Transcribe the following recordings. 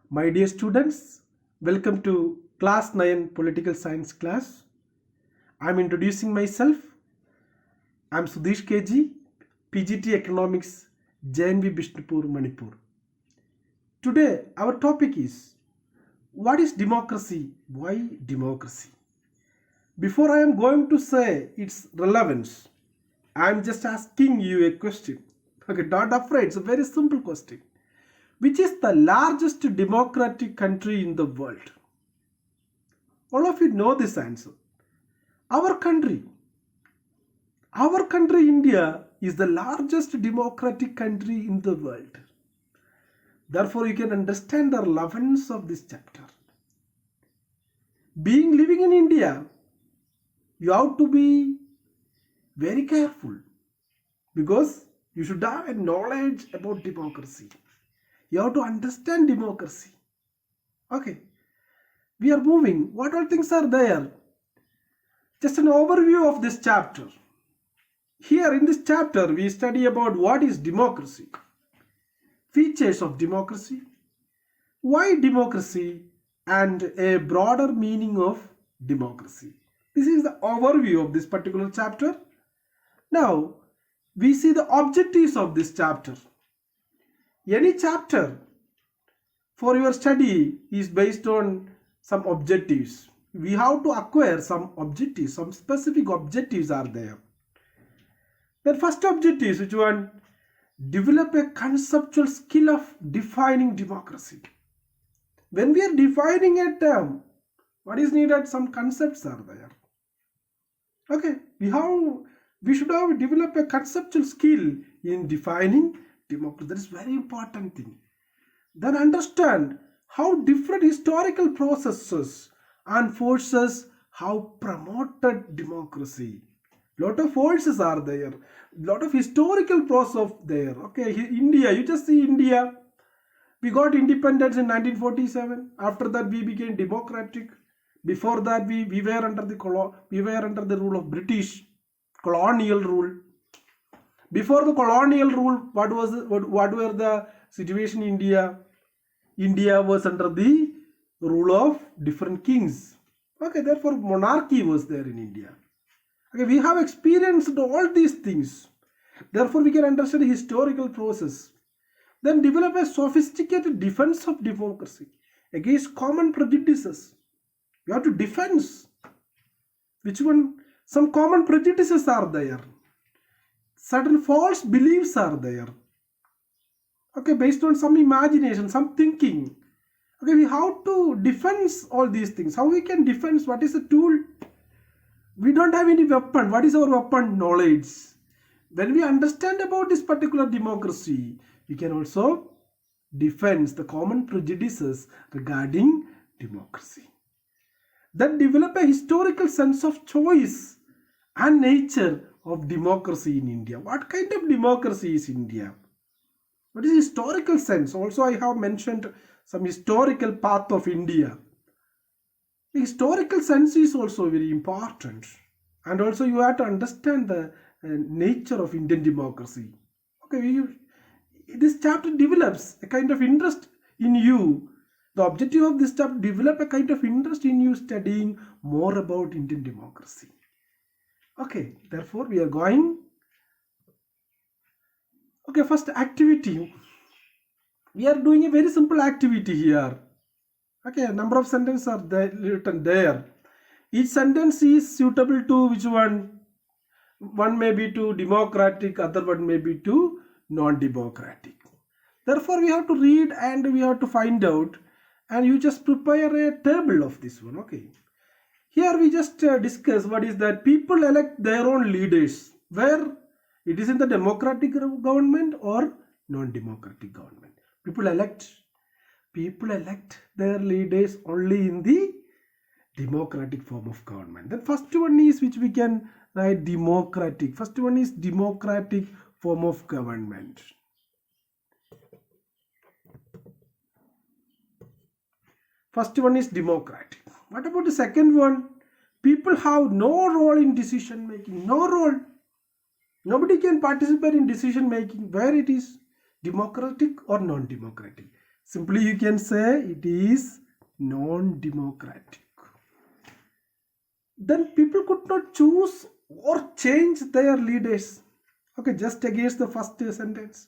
My dear students, welcome to class 9 political science class. I am introducing myself. I am Sudesh KG, PGT Economics, JNV Bishnupur, Manipur. Today our topic is what is democracy? Why democracy? Before I am going to say its relevance, I am just asking you a question. Okay, don't afraid, it's a very simple question. Which is the largest democratic country in the world? All of you know this answer. Our country, India, is the largest democratic country in the world. Therefore, you can understand the relevance of this chapter. Living in India, you have to be very careful because you should have a knowledge about democracy. You have to understand democracy. Okay. We are moving. What all things are there? Just an overview of this chapter. Here in this chapter, we study about what is democracy, features of democracy, why democracy, and a broader meaning of democracy. This is the overview of this particular chapter. Now, we see the objectives of this chapter. Any chapter for your study is based on some objectives. We have to acquire some objectives, some specific objectives are there. The first objective is which one? Develop a conceptual skill of defining democracy. When we are defining a term, what is needed? Some concepts are there. Okay, we should have developed a conceptual skill in defining democracy. That is very important thing. Then understand how different historical processes and forces have promoted democracy. Lot of forces are there. Lot of historical process there. Okay, India, you just see India. We got independence in 1947. After that, we became democratic. Before that, we were under the rule of British colonial rule. Before the colonial rule, what were the situation in India? India was under the rule of different kings. Okay, therefore monarchy was there in India. Okay, we have experienced all these things. Therefore, we can understand the historical process. Then develop a sophisticated defense of democracy against common prejudices. You have to defend. Which one? Some common prejudices are there. Certain false beliefs are there. Okay, based on some imagination, some thinking. Okay, we have to defend all these things. How we can defend? What is the tool? We don't have any weapon. What is our weapon? Knowledge. When we understand about this particular democracy, we can also defend the common prejudices regarding democracy. Then develop a historical sense of choice and nature of democracy in India. What kind of democracy is India? What is historical sense? Also, I have mentioned some historical path of India. The historical sense is also very important. And also you have to understand the nature of Indian democracy. Okay, this chapter develops a kind of interest in you. The objective of this chapter, develop a kind of interest in you studying more about Indian democracy. Okay, therefore we are going. Okay, first activity. We are doing a very simple activity here. Okay, a number of sentences are there, written there. Each sentence is suitable to which one? One may be to democratic, other one may be to non-democratic. Therefore, we have to read and we have to find out, and you just prepare a table of this one. Okay. Here we just discuss what is that people elect their own leaders, where it is in the democratic government or non-democratic government. People elect their leaders only in the democratic form of government. The first one is which we can write democratic. First one is democratic form of government. First one is democratic. What about the second one? People have no role in decision making. No role. Nobody can participate in decision making. Where it is democratic or non-democratic. Simply you can say it is non-democratic. Then people could not choose or change their leaders. Okay, just against the first sentence.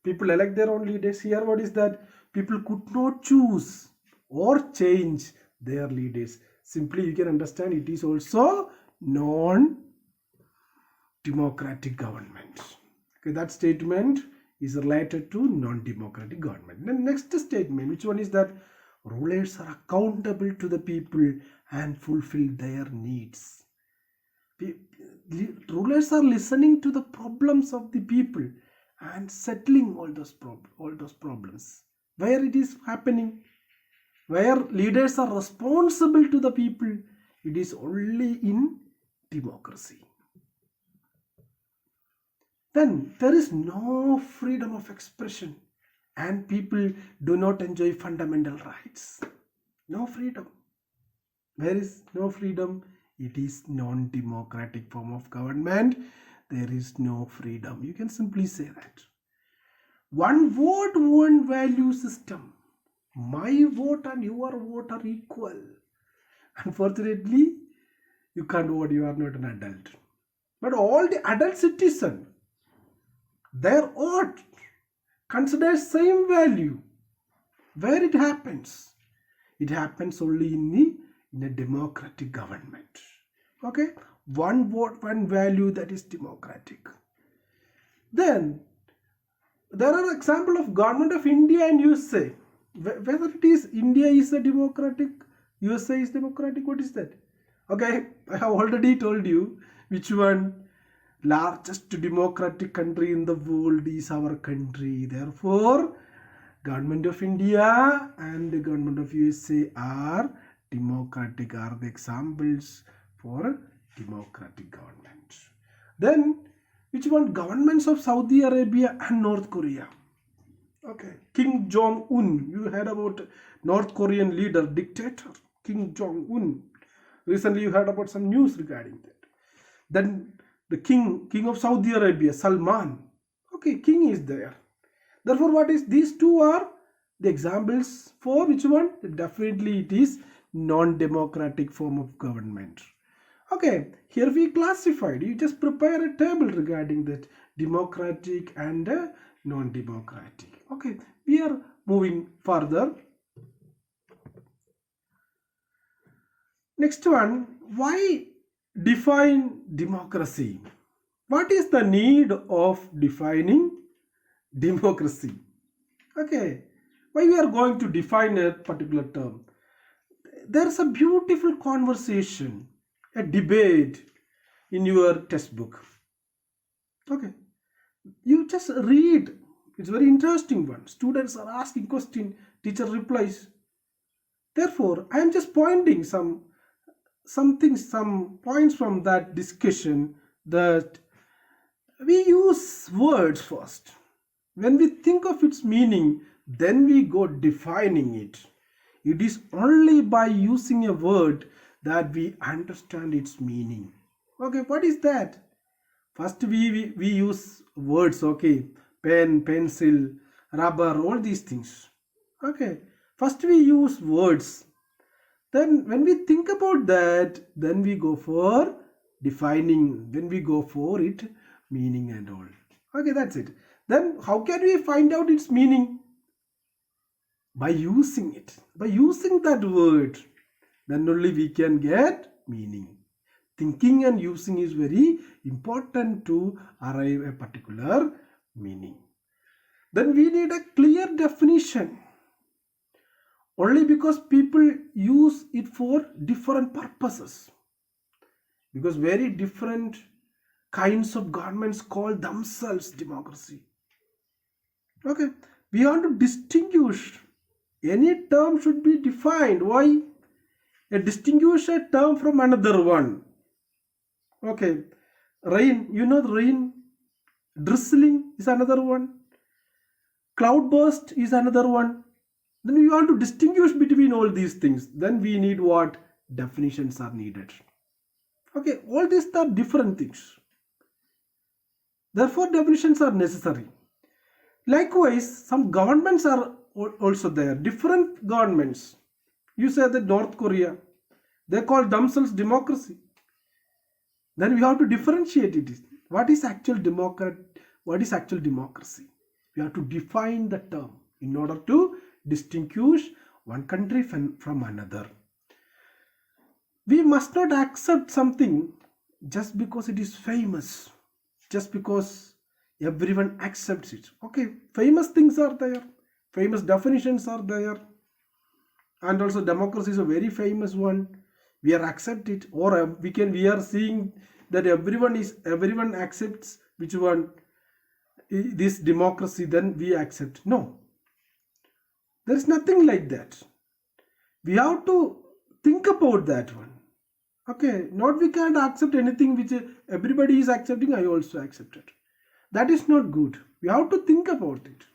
People elect their own leaders. Here what is that? People could not choose or change their leaders. Simply you can understand it is also non-democratic government. Okay, that statement is related to non-democratic government. The next statement, which one is that? Rulers are accountable to the people and fulfill their needs. Rulers are listening to the problems of the people and settling all those problems. Where it is happening, where leaders are responsible to the people, it is only in democracy. Then there is no freedom of expression and people do not enjoy fundamental rights. No freedom. Where is no freedom? It is non-democratic form of government. There is no freedom. You can simply say that. One vote, one value system. My vote and your vote are equal. Unfortunately, you can't vote, you are not an adult. But all the adult citizens, their vote considers same value. Where it happens? It happens only in a democratic government. Okay? One vote, one value, that is democratic. Then there are examples of government of India and USA. Whether it is India is a democratic, USA is democratic, what is that? Okay, I have already told you which one. Largest democratic country in the world is our country. Therefore, government of India and the government of USA are democratic, are the examples for democratic government. Then, which one? Governments of Saudi Arabia and North Korea. Okay, Kim Jong-un. You heard about North Korean leader, dictator, Kim Jong-un. Recently you heard about some news regarding that. Then the king of Saudi Arabia, Salman. Okay, king is there. Therefore, what is? These two are the examples for which one? Definitely it is non-democratic form of government. Okay, here we classified. You just prepare a table regarding that democratic and non-democratic. Okay, we are moving further. Next one, why define democracy? What is the need of defining democracy? Okay, why we are going to define a particular term? There's a beautiful conversation, a debate in your textbook. Okay, you just read. It's a very interesting one. Students are asking question, teacher replies. Therefore, I am just pointing some points from that discussion, that we use words first. When we think of its meaning, then we go defining it. It is only by using a word that we understand its meaning. Okay, what is that? First we use words, okay, pen, pencil, rubber, all these things. Okay, first we use words. Then when we think about that, then we go for defining, then we go for it meaning and all. Okay, that's it. Then how can we find out its meaning? By using it. By using that word, then only we can get meaning. Thinking and using is very important to arrive a particular meaning. Then we need a clear definition. Only because people use it for different purposes. Because very different kinds of governments call themselves democracy. Okay, we want to distinguish. Any term should be defined. Why? Distinguish a term from another one. Okay, rain, you know the rain. Drizzling is another one. Cloudburst is another one. Then we want to distinguish between all these things. Then we need what? Definitions are needed. Okay, all these are different things. Therefore, definitions are necessary. Likewise, some governments are also there. Different governments. You say that North Korea, they call themselves democracy. Then we have to differentiate it. What is actual democrat? What is actual democracy? We have to define the term in order to distinguish one country from another. We must not accept something just because it is famous, just because everyone accepts it. Okay, famous things are there, famous definitions are there, and also democracy is a very famous one. We are accept it, or we are seeing that everyone accepts which one this democracy, then we accept. No, there is nothing like that. We have to think about that one. Okay, not we can't accept anything which everybody is accepting, I also accept it. That is not good. We have to think about it.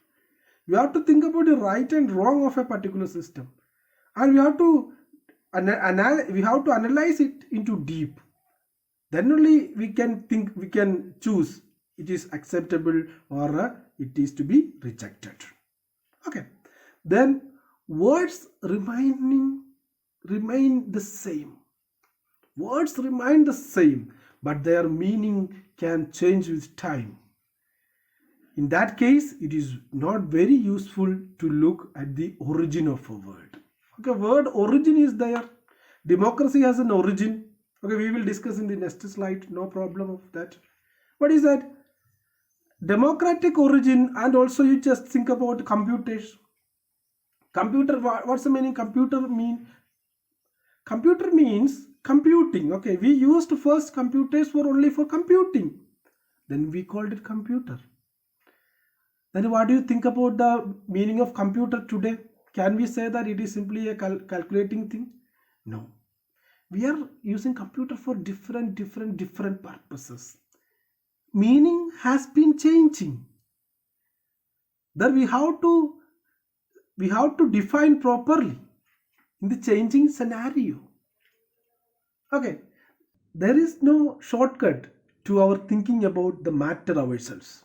We have to think about the right and wrong of a particular system, and we have to analyze it into deep. Then only we can choose it is acceptable or it is to be rejected. Okay, then words remain the same. Words remain the same, but their meaning can change with time. In that case, it is not very useful to look at the origin of a word. Okay, word origin is there. Democracy has an origin. Okay, we will discuss in the next slide. No problem of that. What is that? Democratic origin, and also you just think about computers. Computer, what's the meaning? Computer means computing. Okay, we used first computers for only for computing. Then we called it computer. Then what do you think about the meaning of computer today? Can we say that it is simply a calculating thing? No. We are using computer for different purposes. Meaning has been changing. Then we have to define properly in the changing scenario. Okay, there is no shortcut to our thinking about the matter ourselves.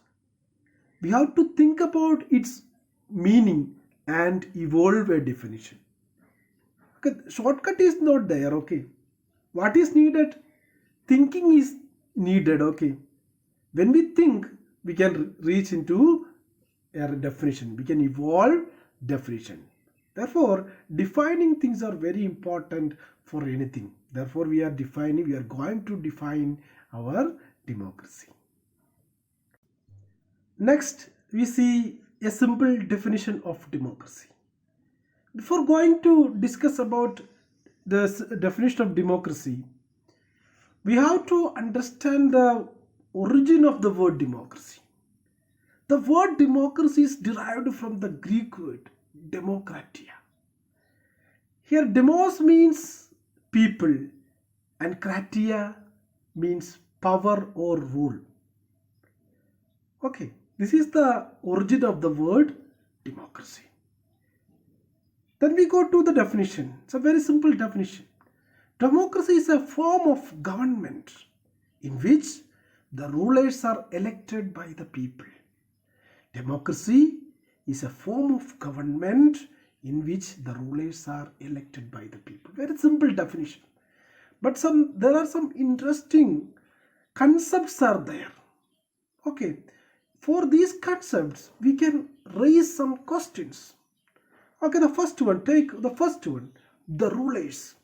We have to think about its meaning and evolve a definition. Okay, shortcut is not there. Okay, what is needed? Thinking is needed. Okay, when we think, we can reach into a definition. We can evolve definition. Therefore, defining things are very important for anything. Therefore, we are going to define our democracy. Next, we see a simple definition of democracy. Before going to discuss about the definition of democracy, we have to understand the origin of the word democracy. The word democracy is derived from the Greek word demokratia. Here, demos means people and kratia means power or rule. Okay, this is the origin of the word democracy. Then we go to the definition. It's a very simple definition. Democracy is a form of government in which the rulers are elected by the people. Democracy is a form of government in which the rulers are elected by the people. Very simple definition. But there are some interesting concepts are there. Okay, for these concepts, we can raise some questions. Okay, the first one, the rulers.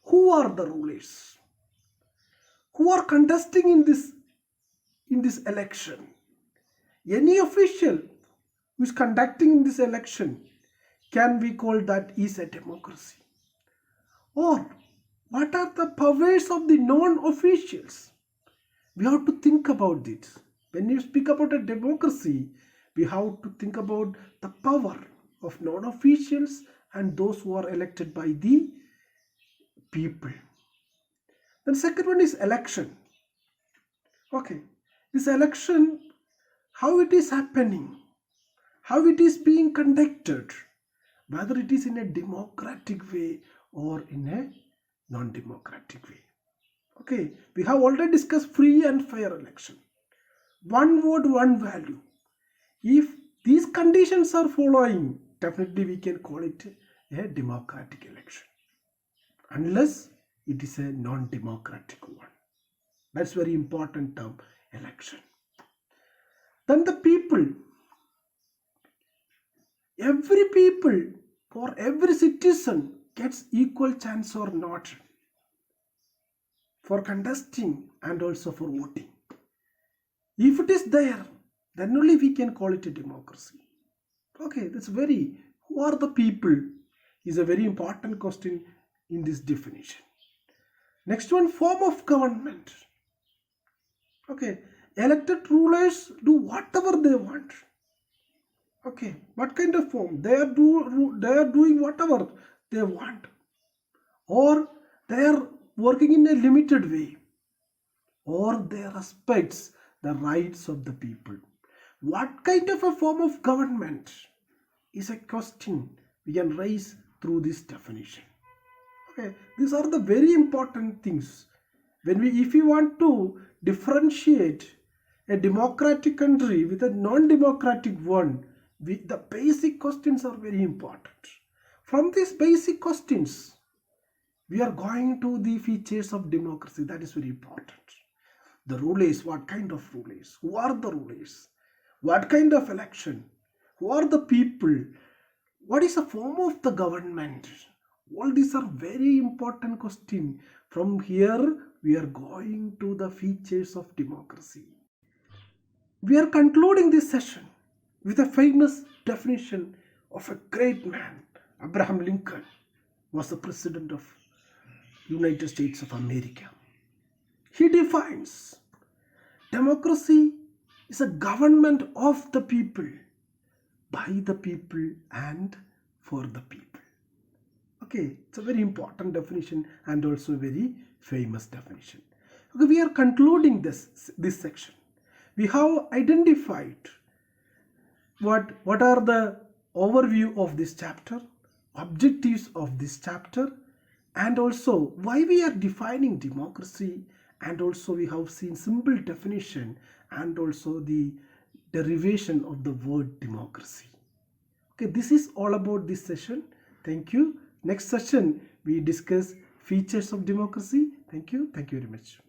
Who are the rulers? Who are contesting in this election? Any official who is conducting in this election, can we call that is a democracy? Or what are the powers of the non-officials? We have to think about this. When you speak about a democracy, we have to think about the power of non-officials and those who are elected by the people. Then second one is election. Okay, this election, how it is happening, how it is being conducted, whether it is in a democratic way or in a non-democratic way. Okay, we have already discussed free and fair election. One vote, one value. If these conditions are following, definitely we can call it a democratic election, unless it is a non-democratic one. That's very important term, election. Then the people, every people, for every citizen gets equal chance or not for contesting and also for voting. If it is there, then only we can call it a democracy. Okay, that's very, who are the people is a very important question in this definition. Next one, form of government. Okay, elected rulers do whatever they want. Okay, what kind of form? They are doing whatever they want, or they are working in a limited way, or they respects the rights of the people. What kind of a form of government is a question we can raise through this definition. Okay, these are the very important things. If we want to differentiate a democratic country with a non-democratic one, the basic questions are very important. From these basic questions, we are going to the features of democracy. That is very important. The rulers, what kind of rulers? Who are the rulers? What kind of election? Who are the people? What is the form of the government? All these are very important questions. From here, we are going to the features of democracy. We are concluding this session with a famous definition of a great man. Abraham Lincoln was the president of United States of America. He defines democracy is a government of the people, by the people, and for the people. Okay, it's a very important definition and also a very famous definition. Okay, we are concluding this section. We have identified what are the overview of this chapter, objectives of this chapter, and also why we are defining democracy, and also we have seen simple definition and also the derivation of the word democracy. Okay, this is all about this session. Thank you. Next session we discuss features of democracy. Thank you very much.